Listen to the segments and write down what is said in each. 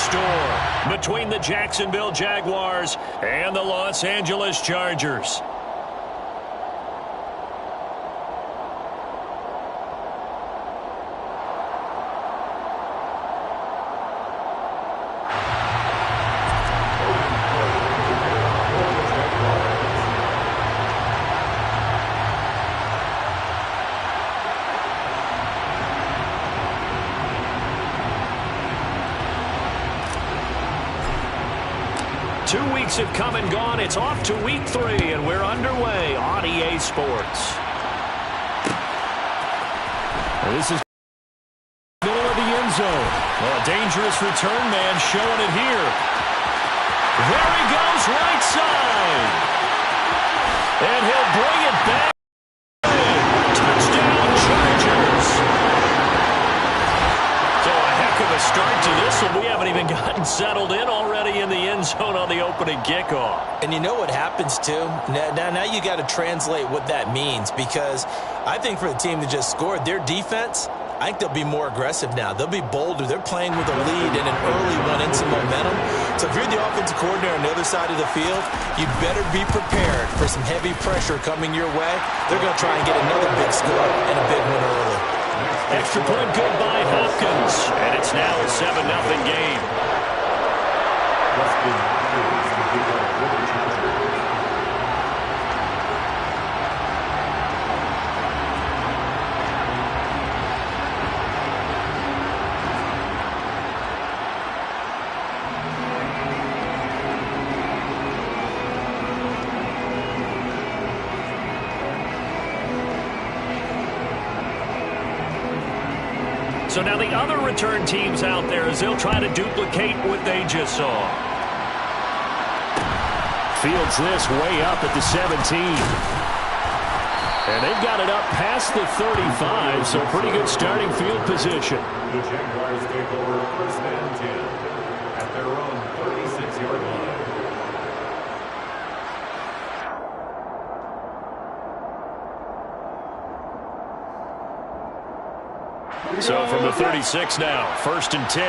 store between the Jacksonville Jaguars and the Los Angeles Chargers. Have come and gone. It's off to week 3, and we're underway on EA Sports. This is middle of the end zone. Oh, a dangerous return man showing it here. There he goes, right side. And he'll bring it back. Touchdown, Chargers. So a heck of a start to this one. We haven't even gotten settled in already in the end zone on the opening kickoff. And you know what happens, too? Now you got to translate what that means, because I think for the team that just scored, their defense, I think they'll be more aggressive now. They'll be bolder. They're playing with a lead and an early one and some momentum. So if you're the offensive coordinator on the other side of the field, you better be prepared for some heavy pressure coming your way. They're going to try and get another big score and a big one early. Extra point good by Hopkins, and it's now a 7-0 game. So now the other return teams out there as they'll try to duplicate what they just saw. Fields this way up at the 17. And they've got it up past the 35, so pretty good starting field position. The Jaguars take over first and 10 at their own 36-yard line. So from the 36 now, first and 10.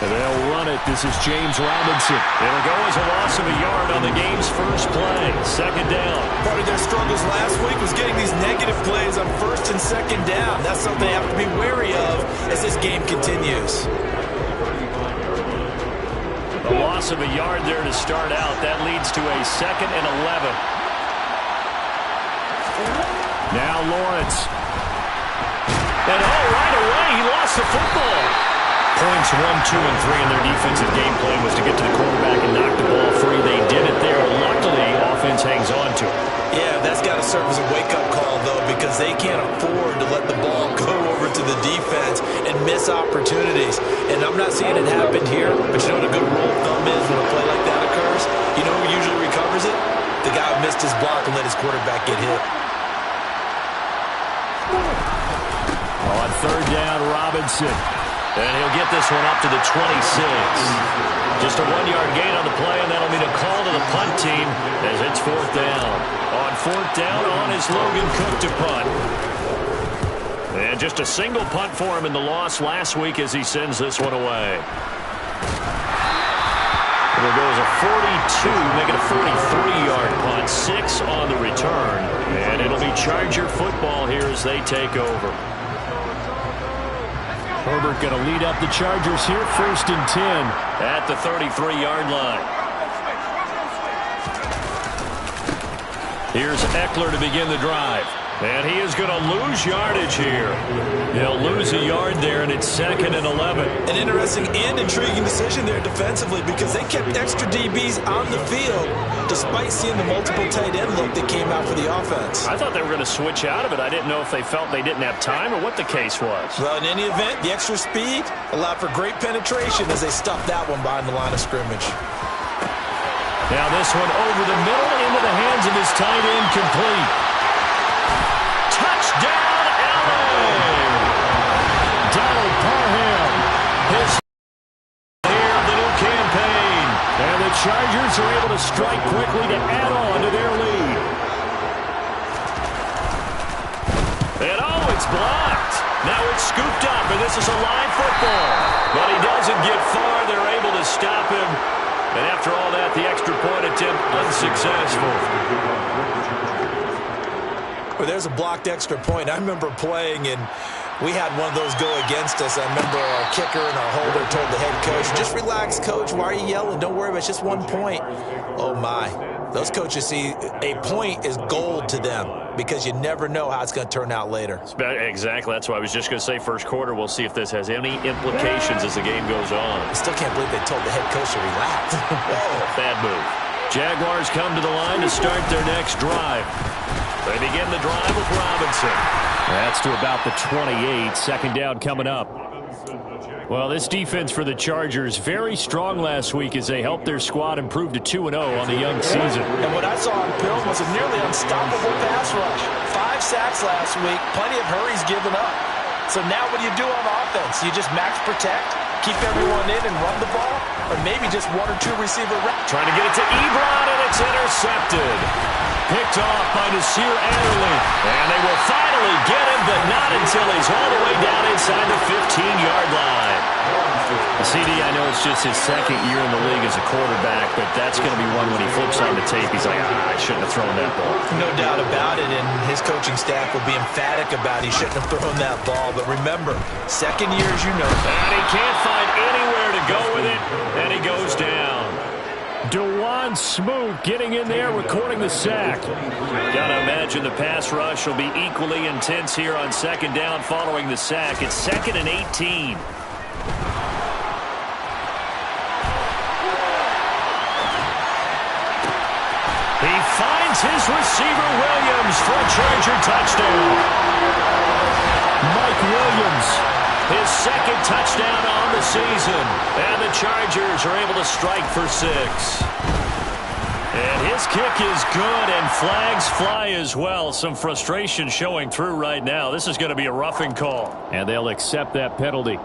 And they'll run it. This is James Robinson. It'll go as a loss of a yard on the game's first play. Second down. Part of their struggles last week was getting these negative plays on first and second down. That's something they have to be wary of as this game continues. A loss of a yard there to start out. That leads to a 2nd and 11. Now Lawrence. And right away, he lost the football. Points 1, 2, and 3 in their defensive game plan was to get to the quarterback and knock the ball free. They did it there. Luckily, offense hangs on to it. Yeah, that's got to serve as a wake-up call, though, because they can't afford to let the ball go over to the defense and miss opportunities. And I'm not saying it happened here, but you know what a good rule of thumb is when a play like that occurs? You know who usually recovers it? The guy who missed his block and let his quarterback get hit. On third down, Robinson. And he'll get this one up to the 26. Just a 1-yard gain on the play, and that'll mean a call to the punt team as it's fourth down. On fourth down, on is Logan Cook to punt. And just a single punt for him in the loss last week as he sends this one away. It'll go as a 42, make it a 43-yard punt. 6 on the return. And it'll be Charger football here as they take over. Herbert going to lead up the Chargers here, first and 10 at the 33-yard line. Here's Eckler to begin the drive. And he is going to lose yardage here. He'll lose a yard there, and it's 2nd and 11. An interesting and intriguing decision there defensively, because they kept extra DBs on the field despite seeing the multiple tight end look that came out for the offense. I thought they were going to switch out of it. I didn't know if they felt they didn't have time or what the case was. Well, in any event, the extra speed allowed for great penetration as they stuffed that one behind the line of scrimmage. Now this one over the middle into the hands of his tight end, complete. Touchdown, LA! Donald Parham, his here of the new campaign. And the Chargers are able to strike quickly to add on to their lead. It's blocked. Now it's scooped up, and this is a live football. But he doesn't get far. They're able to stop him. And after all that, the extra point attempt unsuccessful. Well, there's a blocked extra point. I remember playing, and we had one of those go against us. I remember our kicker and our holder told the head coach, just relax, coach. Why are you yelling? Don't worry about it. It's just 1 point. Oh, my. Those coaches see a point is gold to them because you never know how it's going to turn out later. Exactly. That's why I was just going to say first quarter. We'll see if this has any implications as the game goes on. I still can't believe they told the head coach to relax. Bad move. Jaguars come to the line to start their next drive. They begin the drive with Robinson. That's to about the 28. Second down coming up. Well, this defense for the Chargers very strong last week as they helped their squad improve to 2-0 on the young season. And what I saw on film was a nearly unstoppable pass rush. 5 sacks last week, plenty of hurries given up. So now what do you do on offense? You just max protect, keep everyone in and run the ball, or maybe just 1 or 2 receiver routes? Trying to get it to Ebron, and it's intercepted. Picked off by Nasir Adderley. And they will finally get him, but not until he's all the way down inside the 15-yard line. The CD, I know it's just his second year in the league as a quarterback, but that's going to be one when he flips on the tape. He's like, I shouldn't have thrown that ball. No doubt about it, and his coaching staff will be emphatic about he shouldn't have thrown that ball. But remember, second year, as you know. And he can't find anywhere to go with it, and he goes down. DeJuan Smoot getting in there, recording the sack. Gotta imagine the pass rush will be equally intense here on second down following the sack. It's 2nd and 18. He finds his receiver Williams for a Charger touchdown. Mike Williams, his second touchdown on the season. And the Chargers are able to strike for 6. And his kick is good, and flags fly as well. Some frustration showing through right now. This is going to be a roughing call. And they'll accept that penalty.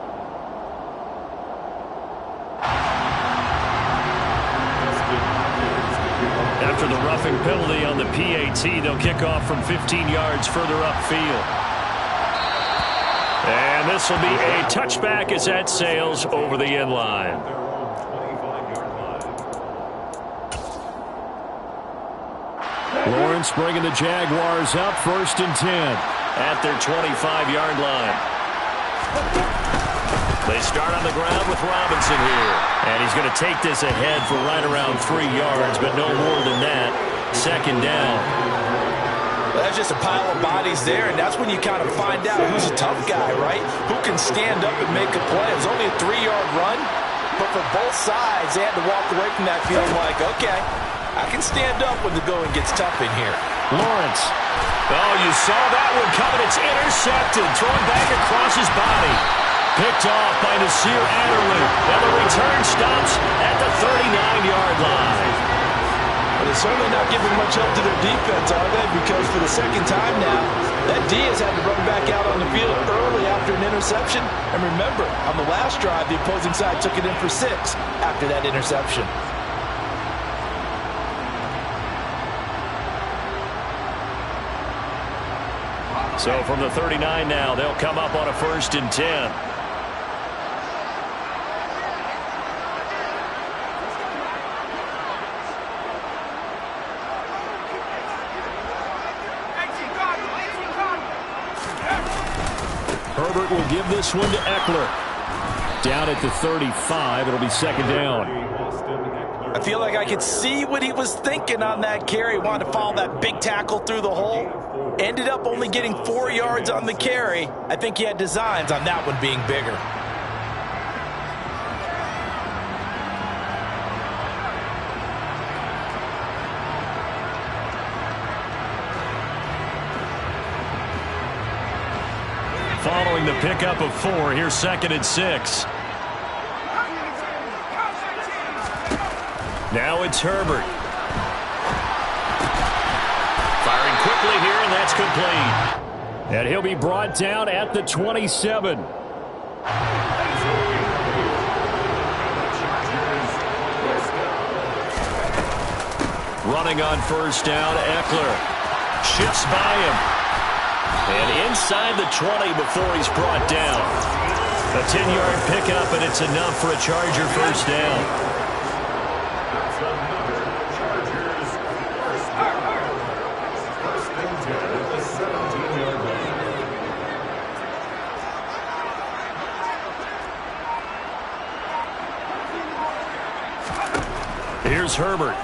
After the roughing penalty on the PAT, they'll kick off from 15 yards further upfield. And this will be a touchback as that sails over the end line. Lawrence bringing the Jaguars up 1st and 10 at their 25-yard line. They start on the ground with Robinson here. And he's going to take this ahead for right around 3 yards, but no more than that. Second down. Well, that's just a pile of bodies there, and that's when you kind of find out who's a tough guy, right? Who can stand up and make a play. It was only a 3-yard run, but for both sides, they had to walk away from that feeling like, okay, I can stand up when the going gets tough in here. Lawrence. Oh, you saw that one coming. It's intercepted. Thrown back across his body. Picked off by Nasir Adderley. And the return stops at the 39-yard line. Well, they're certainly not giving much help to their defense, are they? Because for the second time now, that D has had to run back out on the field early after an interception. And remember, on the last drive, the opposing side took it in for 6 after that interception. So from the 39 now, they'll come up on a 1st and 10. Herbert will give this one to Eckler. Down at the 35, it'll be second down. I feel like I could see what he was thinking on that carry. Wanted to follow that big tackle through the hole. Ended up only getting 4 yards on the carry. I think he had designs on that one being bigger. Following the pickup of 4, here's 2nd and 6. Now it's Herbert. Firing quickly here, and that's complete. And he'll be brought down at the 27. Running on 1st down, Eckler. Shifts by him. And inside the 20 before he's brought down. A 10-yard pickup, and it's enough for a Charger first down. That's another Chargers first down. First and 10 at the 17-yard line. Here's Herbert.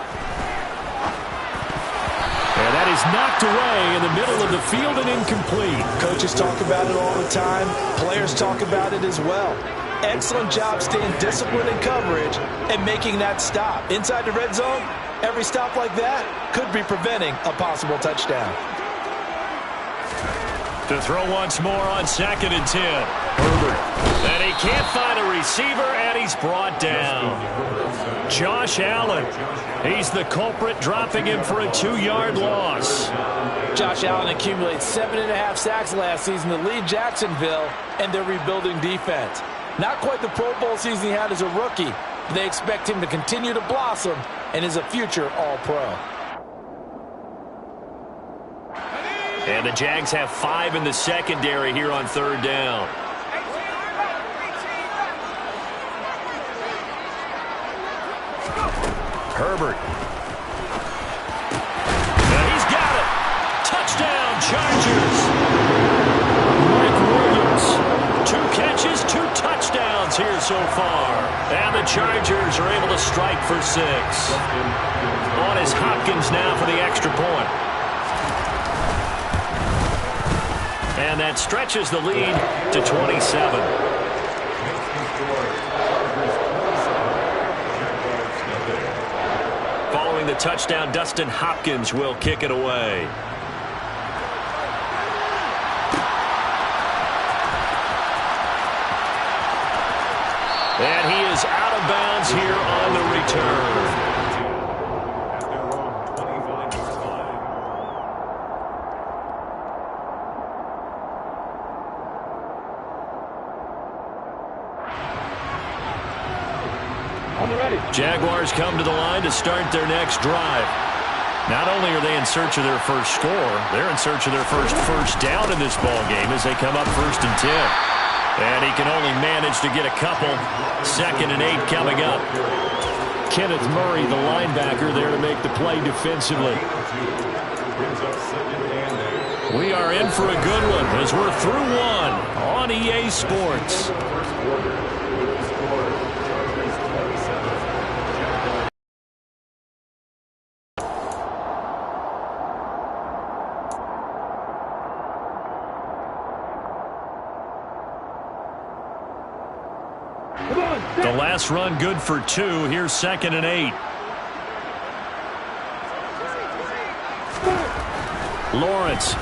And that is knocked away in the middle of the field and incomplete. Coaches talk about it all the time. Players talk about it as well. Excellent job staying disciplined in coverage and making that stop. Inside the red zone, every stop like that could be preventing a possible touchdown. To throw once more on 2nd and 10. Herbert. And he can't find a receiver, and he's brought down. Josh Allen. He's the culprit, dropping him for a 2-yard loss. Josh Allen accumulates 7.5 sacks last season to lead Jacksonville and their rebuilding defense. Not quite the Pro Bowl season he had as a rookie, but they expect him to continue to blossom and is a future All-Pro. And the Jags have 5 in the secondary here on 3rd down. Herbert. And he's got it. Touchdown, Chargers. Mike Williams. 2 catches, 2 touchdowns here so far. And the Chargers are able to strike for 6. On is Hopkins now for the extra point. And that stretches the lead to 27. Following the touchdown, Dustin Hopkins will kick it away. And he is out of bounds here on the return. Jaguars come to the line to start their next drive. Not only are they in search of their first score, they're in search of their first down in this ball game as they come up 1st and 10. And he can only manage to get a couple. 2nd and 8 coming up. Kenneth Murray, the linebacker, there to make the play defensively. We are in for a good one as we're through one on EA Sports. The last run good for 2. Here's 2nd and 8. Lawrence.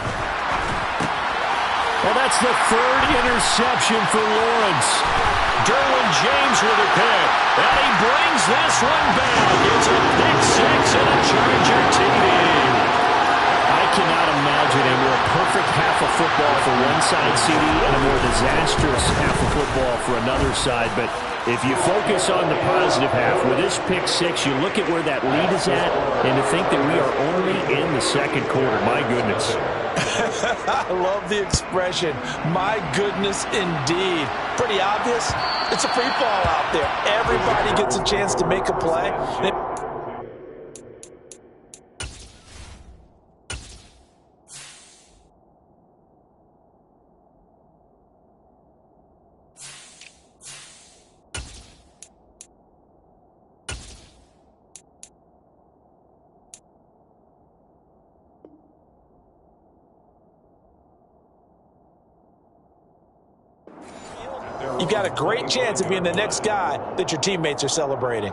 Well, that's the 3rd interception for Lawrence. Derwin James with a pick. And he brings this one back. It's a pick 6 and a Charger TD. I cannot imagine a more perfect half of football for one side, CD, and a more disastrous half of football for another side. But if you focus on the positive half, with this pick 6, you look at where that lead is at, and to think that we are only in the 2nd quarter. My goodness. I love the expression. My goodness, indeed. Pretty obvious. It's a free fall out there. Everybody gets a chance to make a play. You've got a great chance of being the next guy that your teammates are celebrating.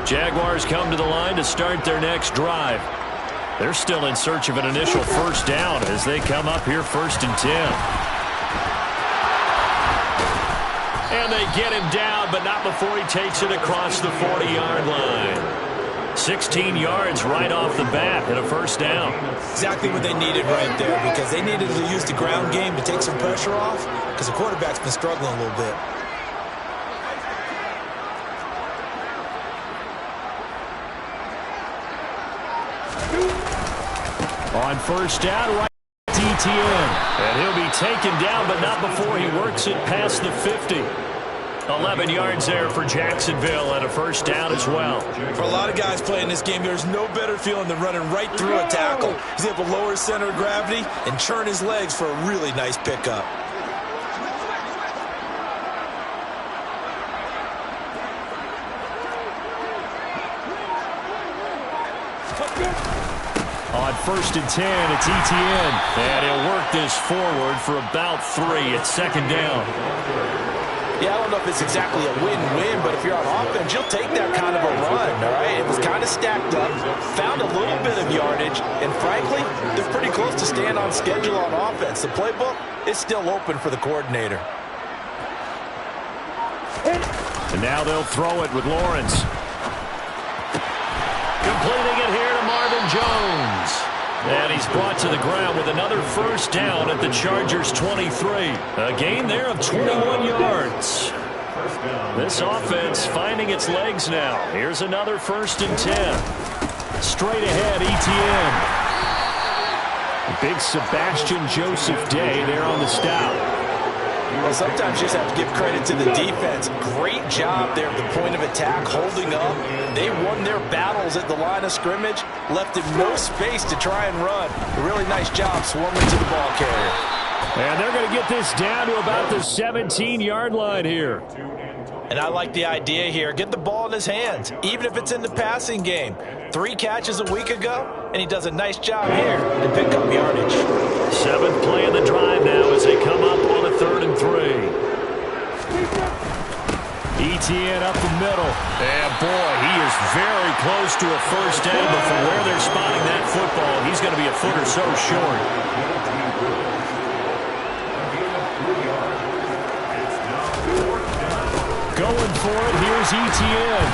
Jaguars come to the line to start their next drive. They're still in search of an initial first down as they come up here 1st and 10. And they get him down, but not before he takes it across the 40-yard line. 16 yards right off the bat and a first down. Exactly what they needed right there, because they needed to use the ground game to take some pressure off, because the quarterback's been struggling a little bit. On first down, right DTN. And he'll be taken down, but not before he works it past the 50. 11 yards there for Jacksonville and a first down as well. For a lot of guys playing this game, there's no better feeling than running right through a tackle. He's able to lower his center of gravity and churn his legs for a really nice pickup. On first and 10, it's ETN. And he'll work this forward for about 3. It's second down. Yeah, I don't know if it's exactly a win-win, but if you're on offense, you'll take that kind of a run, all right? It was kind of stacked up, found a little bit of yardage, and frankly, they're pretty close to staying on schedule on offense. The playbook is still open for the coordinator. And now they'll throw it with Lawrence. Completing it here to Marvin Jones. And he's brought to the ground with another first down at the Chargers' 23. A gain there of 21 yards. This offense finding its legs now. Here's another first and 10. Straight ahead, ETN. Big Sebastian Joseph Day there on the stop. Well, sometimes you just have to give credit to the defense. Great job there at the point of attack, holding up. They won their battles at the line of scrimmage, left him no space to try and run. A really nice job swarming to the ball carrier. And they're going to get this down to about the 17-yard line here. And I like the idea here. Get the ball in his hands, even if it's in the passing game. 3 catches a week ago, and he does a nice job here to pick up yardage. 7th play of the drive now as they come up on a 3rd and 3. ETN up the middle. And boy, he is very close to a first down, but from where they're spotting that football, he's going to be a foot or so short. Going for it, here's ETN.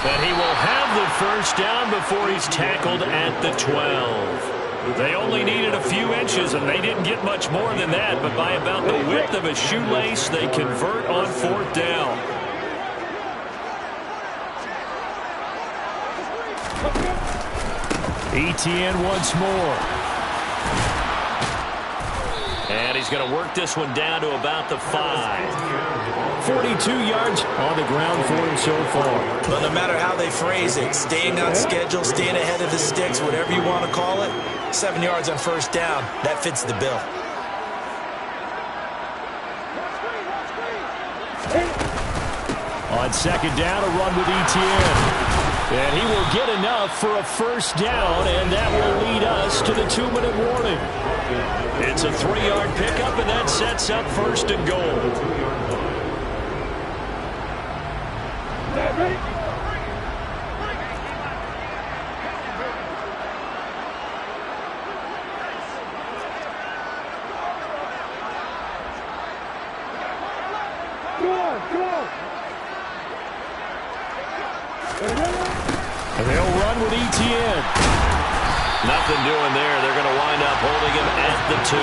And he will have the first down before he's tackled at the 12. They only needed a few inches, and they didn't get much more than that, but by about the width of a shoelace, they convert on 4th down. ETN once more. And he's going to work this one down to about the 5. 42 yards on the ground for him so far. But no matter how they phrase it, staying on schedule, staying ahead of the sticks, whatever you want to call it, 7 yards on first down, that fits the bill. On second down, a run with ETN. And he will get enough for a first down, and that will lead us to the 2-minute warning. It's a 3-yard pickup, and that sets up first and goal. And they'll run with ETN. Nothing doing there. They're going to wind up holding him at the 2.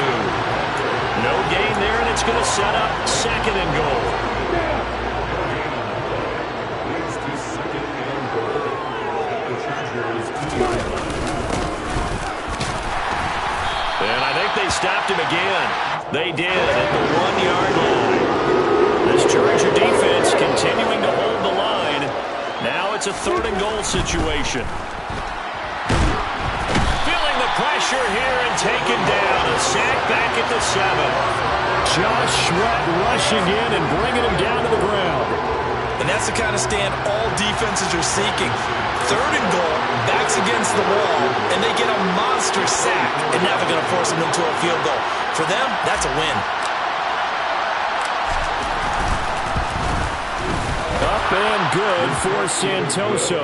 No gain there, and it's going to set up 2nd and goal. And I think they stopped him again. They did at the 1-yard line. This Charger defense continuing to hold the line. Now it's a 3rd and goal situation. Feeling the pressure here and taken down. A sack back at the 7. Josh Sweat rushing in and bringing him down to the ground. And that's the kind of stand all defenses are seeking. 3rd and goal, backs against the wall, and they get a monster sack. And now they're going to force them into a field goal. For them, that's a win. Up and good for Santoso.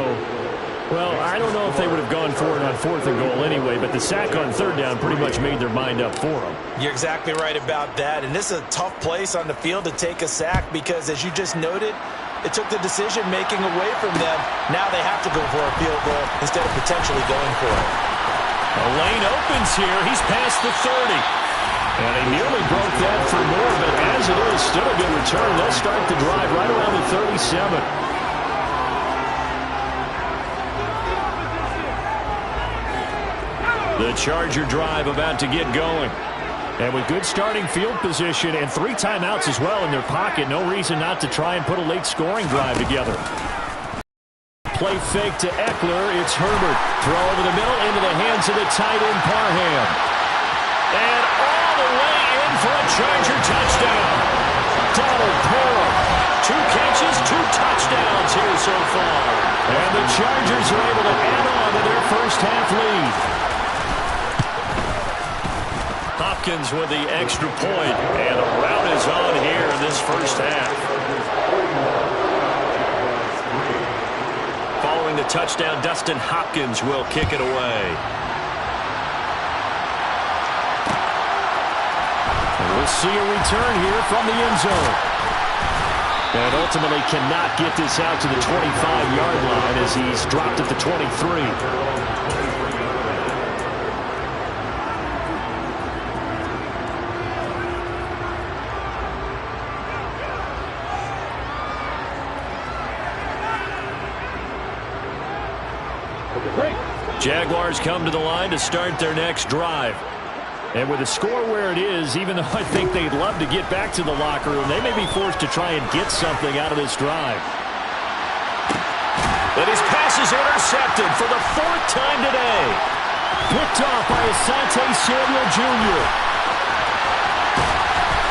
Well, I don't know if they would have gone for it on 4th and goal anyway, but the sack on 3rd down pretty much made their mind up for them. You're exactly right about that. And this is a tough place on the field to take a sack because, as you just noted, it took the decision-making away from them. Now they have to go for a field goal instead of potentially going for it. A lane opens here. He's past the 30. And he nearly broke that for more, but as it is, still a good return. They'll start the drive right around the 37. The Charger drive about to get going. And with good starting field position and 3 timeouts as well in their pocket, no reason not to try and put a late scoring drive together. Play fake to Eckler. It's Herbert. Throw over the middle into the hands of the tight end Parham. And all the way in for a Charger touchdown. Donald Parham. 2 catches, 2 touchdowns here so far. And the Chargers are able to add on to their first half lead. Hopkins with the extra point, and a rout is on here in this first half. Following the touchdown, Dustin Hopkins will kick it away. And we'll see a return here from the end zone. And ultimately cannot get this out to the 25-yard line as he's dropped at the 23. Jaguars come to the line to start their next drive. And with the score where it is, even though I think they'd love to get back to the locker room, they may be forced to try and get something out of this drive. But his pass is intercepted for the 4th time today. Picked off by Asante Samuel Jr.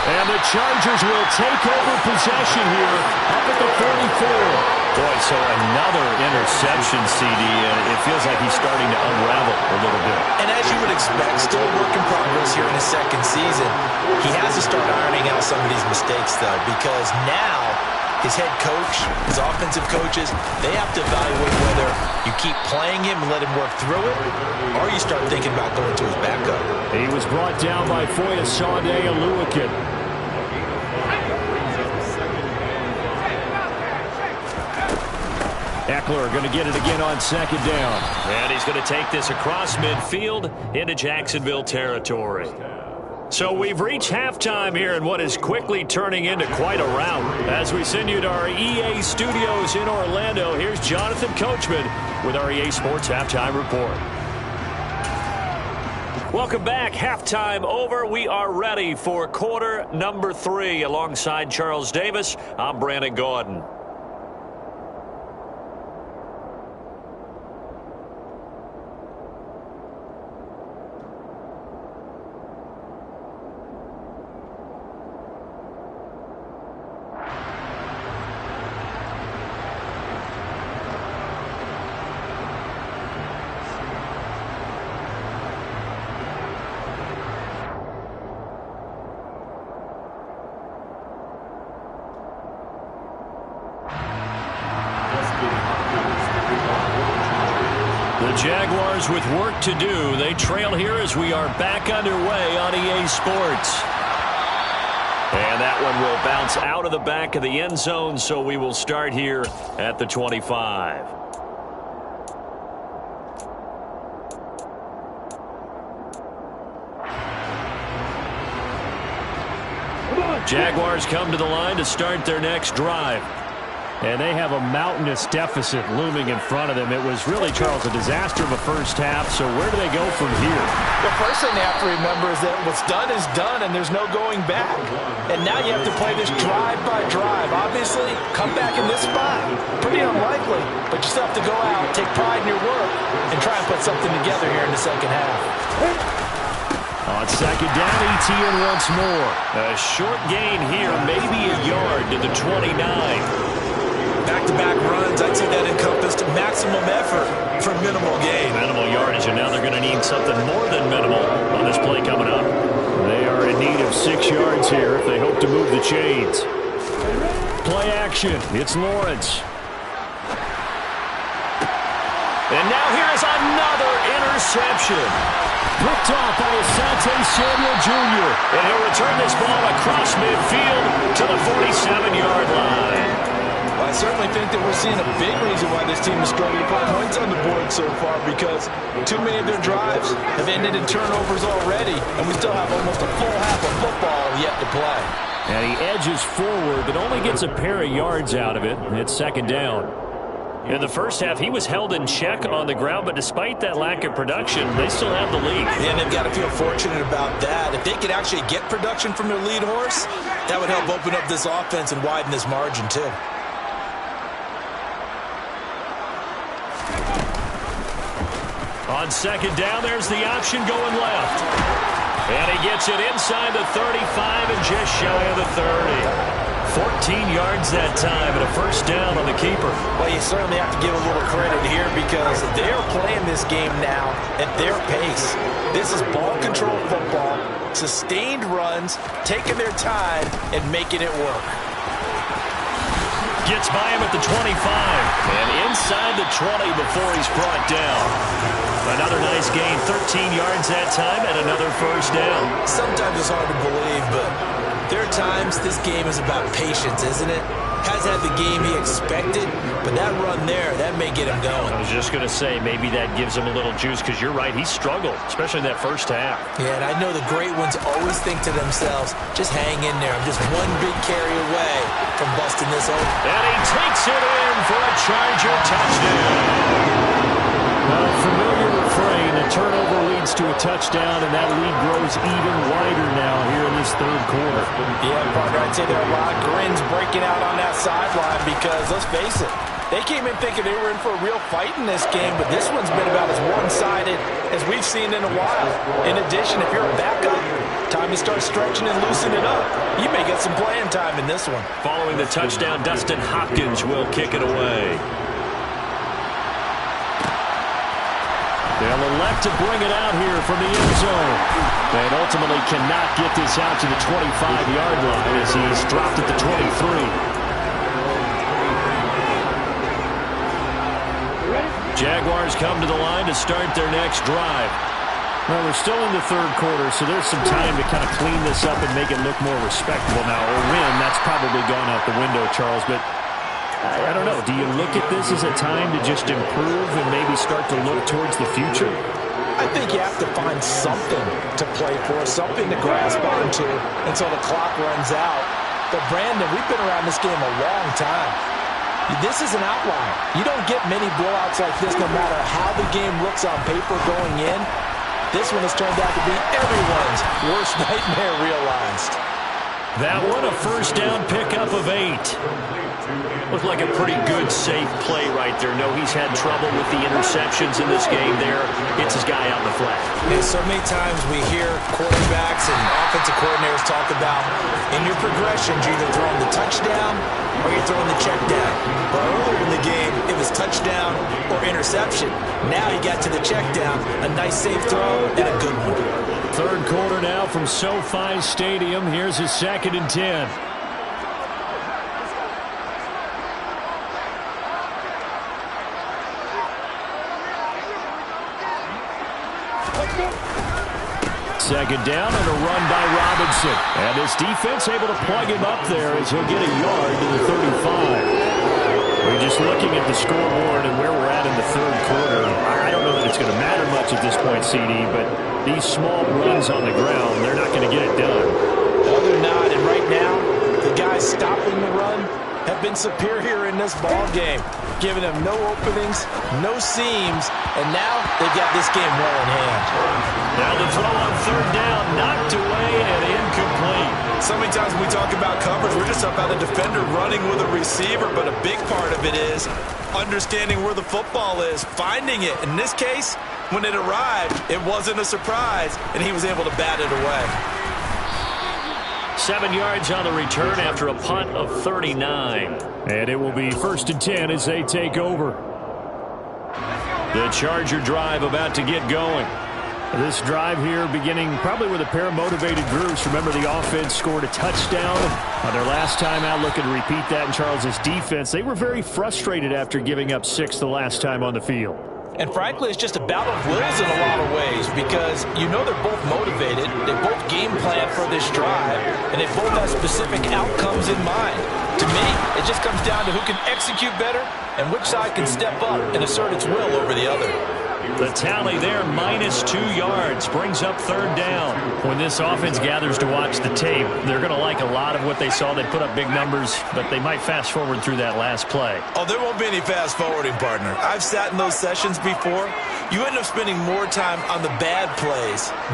And the Chargers will take over possession here up at the 44. Boy, so another interception, CD, and it feels like he's starting to unravel a little bit. And as you would expect, still a work in progress here in his second season. He has to start ironing out some of these mistakes, though, because now his head coach, his offensive coaches, they have to evaluate whether you keep playing him and let him work through it, or you start thinking about going to his backup. He was brought down by Foyesade Oluwakin. Eckler going to get it again on 2nd down. And he's going to take this across midfield into Jacksonville territory. So we've reached halftime here in what is quickly turning into quite a rout. As we send you to our EA studios in Orlando, here's Jonathan Coachman with our EA Sports Halftime Report. Welcome back. Halftime over. We are ready for quarter number 3. Alongside Charles Davis, I'm Brandon Gordon. Jaguars with work to do. They trail here as we are back underway on EA Sports. And that one will bounce out of the back of the end zone, so we will start here at the 25. Jaguars come to the line to start their next drive. And they have a mountainous deficit looming in front of them. It was really, Charles, a disaster of a first half. So where do they go from here? The first thing they have to remember is that what's done is done, and there's no going back. And now you have to play this drive by drive. Obviously, come back in this spot. Pretty unlikely, but you still have to go out, take pride in your work, and try and put something together here in the second half. On 2nd down, ETN once more. A short gain here, maybe a yard to the 29. Back-to-back runs, I'd say that encompassed maximum effort for minimal gain. Minimal yardage, and now they're going to need something more than minimal on this play coming up. They are in need of 6 yards here if they hope to move the chains. Play action. It's Lawrence. And now here is another interception. Picked off by Asante Samuel Jr. And he'll return this ball across midfield to the 47-yard line. Well, I certainly think that we're seeing a big reason why this team is struggling to put points on the board so far, because too many of their drives have ended in turnovers already, and we still have almost a full half of football yet to play. And he edges forward, but only gets a pair of yards out of it. It's 2nd down. In the first half, he was held in check on the ground, but despite that lack of production, they still have the lead. And they've got to feel fortunate about that. If they could actually get production from their lead horse, that would help open up this offense and widen this margin too. On second down, there's the option going left. And he gets it inside the 35 and just shy of the 30. 14 yards that time and a first down on the keeper. Well, you certainly have to give a little credit here because they're playing this game now at their pace. This is ball control football, sustained runs, taking their time and making it work. Gets by him at the 25 and inside the 20 before he's brought down. Another nice gain, 13 yards that time and another first down. Sometimes it's hard to believe, but there are times this game is about patience, isn't it? Has had the game he expected, but that run there, that may get him going. I was just going to say, maybe that gives him a little juice because you're right, he struggled, especially in that first half. Yeah, and I know the great ones always think to themselves, just hang in there. I'm just one big carry away from busting this open. And he takes it in for a Charger touchdown. Familiar refrain, a turnover leads to a touchdown, and that lead grows even wider now here in this third quarter. Yeah, partner, I'd say there are a lot of grins breaking out on that sideline because, let's face it, they came in thinking they were in for a real fight in this game, but this one's been about as one-sided as we've seen in a while. In addition, if you're a backup, time to start stretching and loosening up. You may get some playing time in this one. Following the touchdown, Dustin Hopkins will kick it away. They'll elect to bring it out here from the end zone. And ultimately cannot get this out to the 25-yard line as he's dropped at the 23. Jaguars come to the line to start their next drive. Well, we're still in the third quarter, so there's some time to kind of clean this up and make it look more respectable now. Or win, that's probably gone out the window, Charles, but I don't know. Do you look at this as a time to just improve and maybe start to look towards the future? I think you have to find something to play for, something to grasp onto until the clock runs out. But, Brandon, we've been around this game a long time. This is an outlier. You don't get many blowouts like this no matter how the game looks on paper going in. This one has turned out to be everyone's worst nightmare realized. That one, a first down pickup of 8. Looked like a pretty good, safe play right there. No, he's had trouble with the interceptions in this game there. It's his guy out in the flat. Yeah, so many times we hear quarterbacks and offensive coordinators talk about in your progressions, you're either throwing the touchdown or you're throwing the check down. But earlier in the game, it was touchdown or interception. Now he got to the check down, a nice safe throw and a good one. Third quarter now from SoFi Stadium. Here's his 2nd and 10. Second down and a run by Robinson. And this defense able to plug him up there as he'll get a yard to the 35. We're just looking at the scoreboard and where we're at in the third quarter. I don't know that it's going to matter much at this point, CD, but these small runs on the ground, they're not going to get it done. No, they're not. And right now, the guys stopping the run have been superior in this ball game, giving them no openings, no seams, and now they've got this game well in hand. Now the throw on third down, knocked away and incomplete. So many times when we talk about coverage, we're just talking about a defender running with a receiver, but a big part of it is understanding where the football is, finding it. In this case, when it arrived, it wasn't a surprise, and he was able to bat it away. 7 yards on the return after a punt of 39. And it will be 1st and 10 as they take over. The Charger drive about to get going. This drive here beginning probably with a pair of motivated groups. Remember, the offense scored a touchdown on their last time out. Looking to repeat that in Charles's defense. They were very frustrated after giving up 6 the last time on the field. And frankly, it's just a battle of wills in a lot of ways because you know they're both motivated, they both game plan for this drive, and they both have specific outcomes in mind. To me, it just comes down to who can execute better and which side can step up and assert its will over the other. The tally there, -2 yards, brings up third down. When this offense gathers to watch the tape, they're going to like a lot of what they saw. They put up big numbers, but they might fast forward through that last play. Oh, there won't be any fast forwarding, partner. I've sat in those sessions before. You end up spending more time on the bad plays